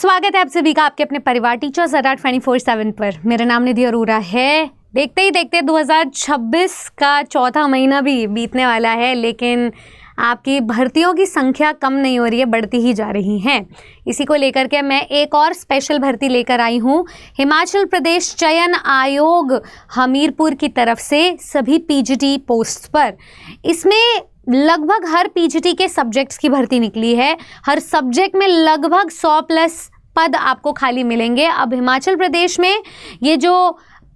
स्वागत है आप सभी का आपके अपने परिवार टीचर्स अड्डा 24/7 पर। मेरा नाम निधि अरोरा है। देखते ही देखते 2026 का चौथा महीना भी बीतने वाला है, लेकिन आपकी भर्तियों की संख्या कम नहीं हो रही है, बढ़ती ही जा रही हैं। इसी को लेकर के मैं एक और स्पेशल भर्ती लेकर आई हूँ। हिमाचल प्रदेश चयन आयोग हमीरपुर की तरफ से सभी पीजीटी पोस्ट पर। इसमें लगभग हर पीजीटी के सब्जेक्ट्स की भर्ती निकली है। हर सब्जेक्ट में लगभग 100+ पद आपको खाली मिलेंगे। अब हिमाचल प्रदेश में ये जो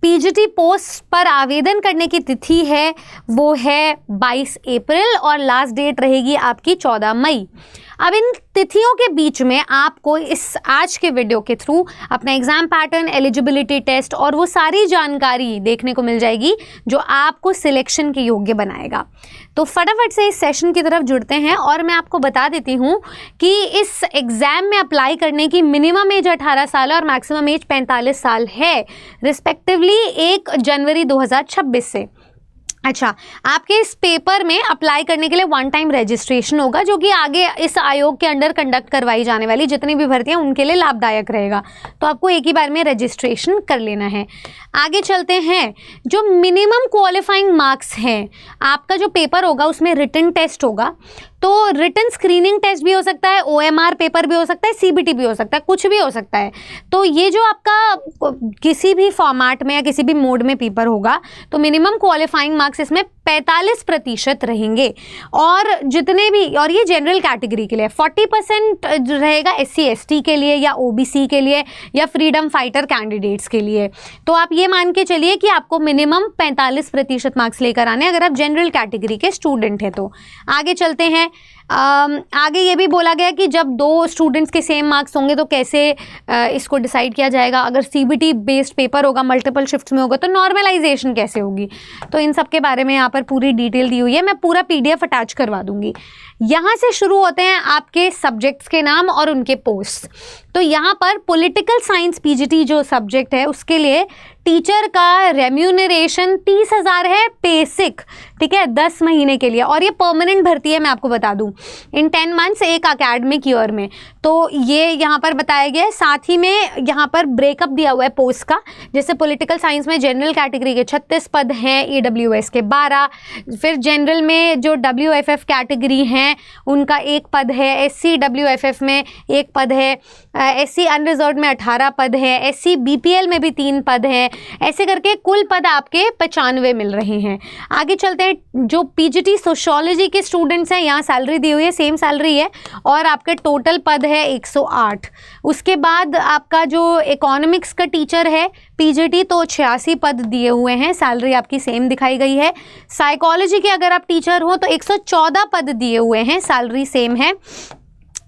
पीजीटी पोस्ट पर आवेदन करने की तिथि है वो है 22 अप्रैल और लास्ट डेट रहेगी आपकी 14 मई। अब इन तिथियों के बीच में आपको इस आज के वीडियो के थ्रू अपना एग्जाम पैटर्न, एलिजिबिलिटी टेस्ट और वो सारी जानकारी देखने को मिल जाएगी जो आपको सिलेक्शन के योग्य बनाएगा। तो फटाफट से इस सेशन की तरफ जुड़ते हैं और मैं आपको बता देती हूँ कि इस एग्ज़ाम में अप्लाई करने की मिनिमम एज 18 साल और मैक्सिमम एज 45 साल है, रिस्पेक्टिवली 1 जनवरी 2026 से। अच्छा, आपके इस पेपर में अप्लाई करने के लिए 1 टाइम रजिस्ट्रेशन होगा, जो कि आगे इस आयोग के अंडर कंडक्ट करवाई जाने वाली जितनी भी भर्तियां उनके लिए लाभदायक रहेगा। तो आपको एक ही बार में रजिस्ट्रेशन कर लेना है। आगे चलते हैं। जो मिनिमम क्वालिफाइंग मार्क्स हैं, आपका जो पेपर होगा उसमें रिटन टेस्ट होगा। तो रिटन स्क्रीनिंग टेस्ट भी हो सकता है, OMR पेपर भी हो सकता है, CBT भी हो सकता है, कुछ भी हो सकता है। तो ये जो आपका किसी भी फॉर्मेट में या किसी भी मोड में पेपर होगा तो मिनिमम क्वालिफाइंग मार्क्स इसमें 45% रहेंगे। और जितने भी, और ये जनरल कैटेगरी के लिए 40% रहेगा SC ST के लिए या OBC के लिए या फ्रीडम फाइटर कैंडिडेट्स के लिए। तो आप ये मान के चलिए कि आपको मिनिमम 45% मार्क्स लेकर आने अगर आप जनरल कैटेगरी के स्टूडेंट हैं। तो आगे चलते हैं। आगे ये भी बोला गया कि जब 2 स्टूडेंट्स के सेम मार्क्स होंगे तो कैसे इसको डिसाइड किया जाएगा। अगर CBT बेस्ड पेपर होगा, मल्टीपल शिफ्ट्स में होगा, तो नॉर्मलाइजेशन कैसे होगी। तो इन सब के बारे में यहाँ पर पूरी डिटेल दी हुई है। मैं पूरा PDF अटैच करवा दूंगी। यहाँ से शुरू होते हैं आपके सब्जेक्ट्स के नाम और उनके पोस्ट। तो यहाँ पर पॉलिटिकल साइंस पीजीटी जो सब्जेक्ट है उसके लिए टीचर का रेम्यूनरेशन 30,000 है बेसिक, ठीक है, 10 महीने के लिए। और ये परमानेंट भर्ती है, मैं आपको बता दूं, इन 10 मंथ्स एक एकेडमिक ईयर में। तो ये यहाँ पर बताया गया है। साथ ही में यहाँ पर ब्रेकअप दिया हुआ है पोस्ट का। जैसे पॉलिटिकल साइंस में जनरल कैटेगरी के 36 पद हैं, EWS के 12, फिर जनरल में जो WFF कैटेगरी हैं उनका 1 पद है, SC WFF में 1 पद है, SC अनरिजर्व्ड में 18 पद है, SC BPL में भी 3 पद हैं। ऐसे करके कुल पद आपके 95 मिल रहे हैं। आगे चलते हैं। जो पीजीटी सोशियोलॉजी के स्टूडेंट्स हैं, यहाँ सैलरी दी हुई है, सेम सैलरी है और आपके टोटल पद है 108। उसके बाद आपका जो इकोनॉमिक्स का टीचर है पीजीटी, तो 86 पद दिए हुए हैं, सैलरी आपकी सेम दिखाई गई है। साइकोलॉजी के अगर आप टीचर हो तो 114 पद दिए हुए हैं, सैलरी सेम है।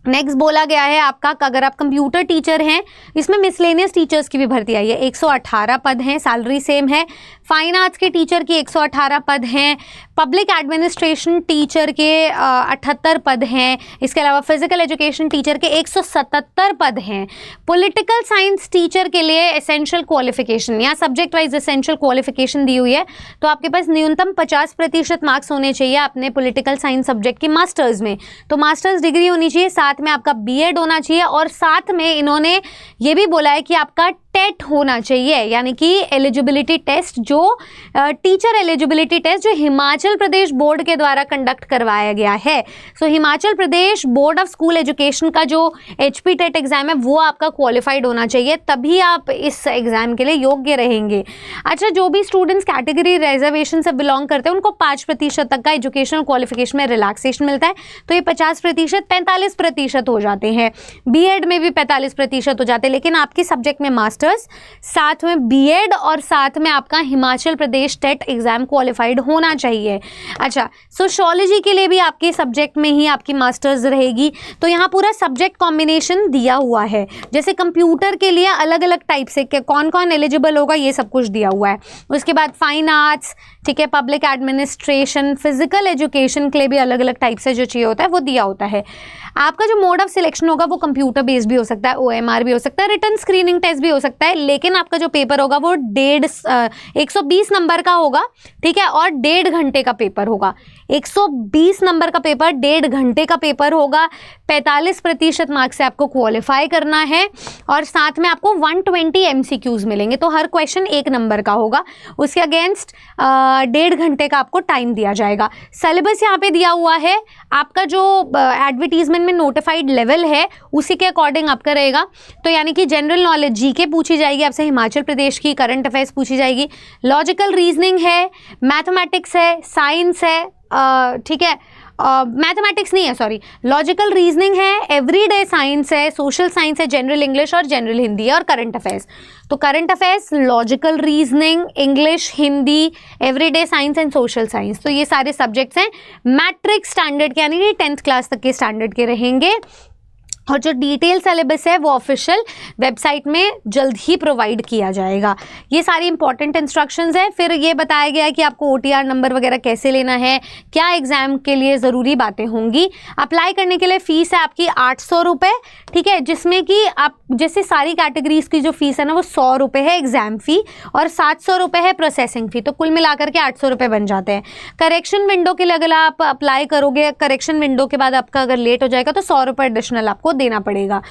नेक्स्ट बोला गया है आपका अगर आप कंप्यूटर टीचर हैं, इसमें मिसलेनियस टीचर्स की भी भर्ती आई है, 118 पद हैं, सैलरी सेम है। फाइन आर्ट्स के टीचर की 118 पद हैं। पब्लिक एडमिनिस्ट्रेशन टीचर के 78 पद हैं। इसके अलावा फिजिकल एजुकेशन टीचर के 177 पद हैं। पॉलिटिकल साइंस टीचर के लिए एसेंशियल क्वालिफिकेशन, यहाँ सब्जेक्ट वाइज एसेंशियल क्वालिफिकेशन दी हुई है। तो आपके पास न्यूनतम 50% मार्क्स होने चाहिए अपने पॉलिटिकल साइंस सब्जेक्ट की मास्टर्स में। तो मास्टर्स डिग्री होनी चाहिए, साथ में आपका BEd होना चाहिए और साथ में इन्होंने ये भी बोला है कि आपका टेट होना चाहिए, यानी कि एलिजिबिलिटी टेस्ट, जो टीचर एलिजिबिलिटी टेस्ट जो हिमाचल प्रदेश बोर्ड के द्वारा कंडक्ट करवाया गया है। सो Himachal Pradesh board of school education का जो HP टेट एग्जाम है वो आपका क्वालिफाइड होना चाहिए, तभी आप इस एग्जाम के लिए योग्य रहेंगे। अच्छा, जो भी स्टूडेंट्स कैटेगरी रिजर्वेशन से बिलोंग करते हैं उनको 5% तक का एजुकेशनल क्वालिफिकेशन में रिलैक्सेशन मिलता है। तो ये 50% 45% हो जाते हैं। BEd में भी 45% हो जाते हैं, लेकिन आपके सब्जेक्ट में मास्टर्स, साथ में BEd और साथ में आपका Himachal Pradesh TET exam qualified होना चाहिए। अच्छा, सोशियोलॉजी के लिए भी आपके सब्जेक्ट में ही आपकी मास्टर्स रहेगी। तो यहाँ पूरा सब्जेक्ट कॉम्बिनेशन दिया हुआ है। जैसे कंप्यूटर के लिए अलग अलग टाइप से कौन कौन एलिजिबल होगा ये सब कुछ दिया हुआ है। उसके बाद फाइन आर्ट्स, ठीक है, पब्लिक एडमिनिस्ट्रेशन, फिजिकल एजुकेशन के लिए भी अलग अलग टाइप से जो चाहिए होता है वो दिया होता है। आपका जो मोड ऑफ सिलेक्शन होगा वो कंप्यूटर बेस्ड भी हो सकता है, OMR भी हो सकता है, रिटन स्क्रीनिंग टेस्ट भी हो सकता है, लेकिन आपका जो पेपर होगा वो 120 नंबर का होगा, ठीक है, और 1.5 घंटे का पेपर होगा। 120 नंबर का पेपर, 1.5 घंटे का पेपर होगा। 45% मार्क्स से आपको क्वालिफाई करना है और साथ में आपको 120 MCQs मिलेंगे, तो हर क्वेश्चन 1 नंबर का होगा। उसके अगेंस्ट 1.5 घंटे का आपको टाइम दिया जाएगा। सिलेबस यहाँ पे दिया हुआ है, आपका जो एडवर्टीजमेंट में नोटिफाइड लेवल है उसी के अकॉर्डिंग आपका रहेगा। तो यानी कि जनरल नॉलेज GK पूछी जाएगी आपसे, हिमाचल प्रदेश की करंट अफेयर्स पूछी जाएगी, लॉजिकल रीजनिंग है, मैथमेटिक्स है, साइंस है, ठीक है, मैथमेटिक्स नहीं है, सॉरी, लॉजिकल रीजनिंग है, एवरीडे साइंस है, सोशल साइंस है, जनरल इंग्लिश और जनरल हिंदी है, और करंट अफेयर्स। तो current affairs, logical reasoning, English, Hindi, everyday science and social science, तो ये सारे सब्जेक्ट्स हैं मैट्रिक स्टैंडर्ड के, यानी कि 10th क्लास तक के स्टैंडर्ड के रहेंगे। और जो डिटेल सिलेबस है वो ऑफिशियल वेबसाइट में जल्द ही प्रोवाइड किया जाएगा। ये सारी इंपॉर्टेंट इंस्ट्रक्शंस हैं। फिर ये बताया गया है कि आपको OTR नंबर वगैरह कैसे लेना है, क्या एग्जाम के लिए ज़रूरी बातें होंगी। अप्लाई करने के लिए फ़ीस है आपकी 800 रुपये, ठीक है, जिसमें कि आप जैसे सारी कैटेगरीज की जो फीस है ना वो 100 रुपये है एग्जाम फ़ी और 700 रुपये है प्रोसेसिंग फ़ी, तो कुल मिलाकर के 800 रुपये बन जाते हैं। करेक्शन विंडो के लिए अगर आप अप्लाई करोगे, करेक्शन विंडो के बाद आपका अगर लेट हो जाएगा तो 100 रुपये एडिशनल आपको देना पड़ेगा।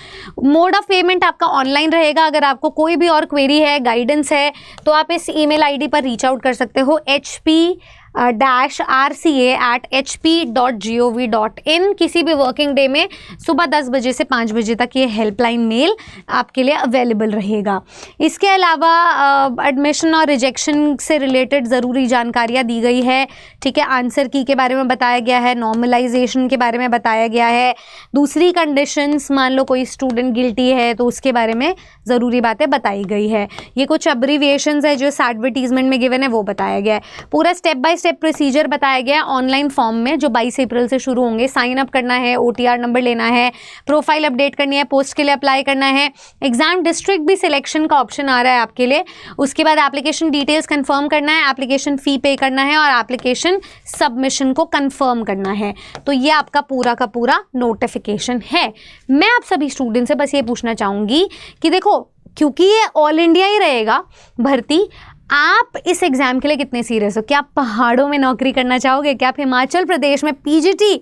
मोड ऑफ पेमेंट आपका ऑनलाइन रहेगा। अगर आपको कोई भी और क्वेरी है, गाइडेंस है, तो आप इस ईमेल आईडी पर रीच आउट कर सकते हो, hp-rca@hp.gov.in। किसी भी वर्किंग डे में सुबह 10 बजे से 5 बजे तक ये हेल्पलाइन मेल आपके लिए अवेलेबल रहेगा। इसके अलावा एडमिशन और रिजेक्शन से रिलेटेड ज़रूरी जानकारियाँ दी गई है, ठीक है, आंसर की के बारे में बताया गया है, नॉर्मलाइजेशन के बारे में बताया गया है, दूसरी कंडीशंस, मान लो कोई स्टूडेंट गिल्टी है तो उसके बारे में ज़रूरी बातें बताई गई है। ये कुछ अब्रीविएशंस है जो इस एडवर्टीजमेंट में गिवन है वो बताया गया है। पूरा स्टेप बाय स्टेप प्रोसीजर बताया गया है ऑनलाइन फॉर्म में जो 22 अप्रैल से शुरू होंगे। साइन अप करना है, OTR नंबर लेना है, प्रोफाइल अपडेट करनी है, पोस्ट के लिए अप्लाई करना है, एग्जाम डिस्ट्रिक्ट भी सिलेक्शन का ऑप्शन आ रहा है आपके लिए। उसके बाद एप्लीकेशन डिटेल्स कंफर्म करना है, एप्लीकेशन फ़ी पे करना है और एप्लीकेशन सबमिशन को कंफर्म करना है। तो ये आपका पूरा का पूरा नोटिफिकेशन है। मैं आप सभी स्टूडेंट से बस ये पूछना चाहूँगी कि देखो, क्योंकि ये ऑल इंडिया ही रहेगा भर्ती, आप इस एग्ज़ाम के लिए कितने सीरियस हो? क्या आप पहाड़ों में नौकरी करना चाहोगे? क्या आप हिमाचल प्रदेश में PGT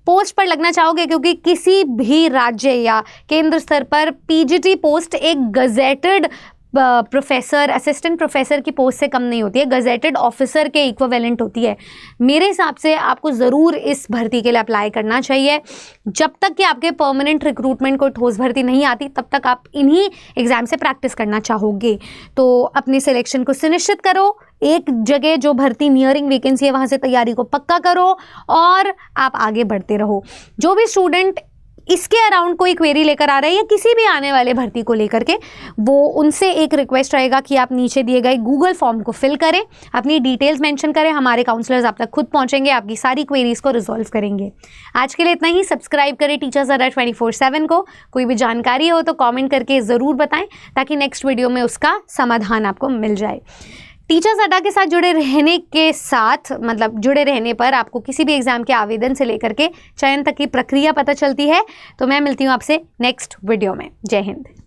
पोस्ट पर लगना चाहोगे? क्योंकि किसी भी राज्य या केंद्र स्तर पर PGT पोस्ट एक गजेटेड प्रोफेसर, असिस्टेंट प्रोफेसर की पोस्ट से कम नहीं होती है, गजेटेड ऑफिसर के इक्विवेलेंट होती है। मेरे हिसाब से आपको ज़रूर इस भर्ती के लिए अप्लाई करना चाहिए। जब तक कि आपके परमानेंट रिक्रूटमेंट कोई ठोस भर्ती नहीं आती तब तक आप इन्हीं एग्ज़ाम से प्रैक्टिस करना चाहोगे। तो अपने सिलेक्शन को सुनिश्चित करो, एक जगह जो भर्ती नियरिंग वैकेंसी है वहाँ से तैयारी को पक्का करो और आप आगे बढ़ते रहो। जो भी स्टूडेंट इसके अराउंड कोई क्वेरी लेकर आ रहा है या किसी भी आने वाले भर्ती को लेकर के, वो उनसे एक रिक्वेस्ट रहेगा कि आप नीचे दिए गए गूगल फॉर्म को फिल करें, अपनी डिटेल्स मेंशन करें, हमारे काउंसलर्स आप तक खुद पहुंचेंगे, आपकी सारी क्वेरीज को रिजॉल्व करेंगे। आज के लिए इतना ही। सब्सक्राइब करें टीचर्स अड्डा 24/7 को। कोई भी जानकारी हो तो कॉमेंट करके ज़रूर बताएं ताकि नेक्स्ट वीडियो में उसका समाधान आपको मिल जाए। टीचर्स अड्डा के साथ जुड़े रहने के साथ, मतलब जुड़े रहने पर आपको किसी भी एग्जाम के आवेदन से लेकर के चयन तक की प्रक्रिया पता चलती है। तो मैं मिलती हूँ आपसे नेक्स्ट वीडियो में। जय हिंद।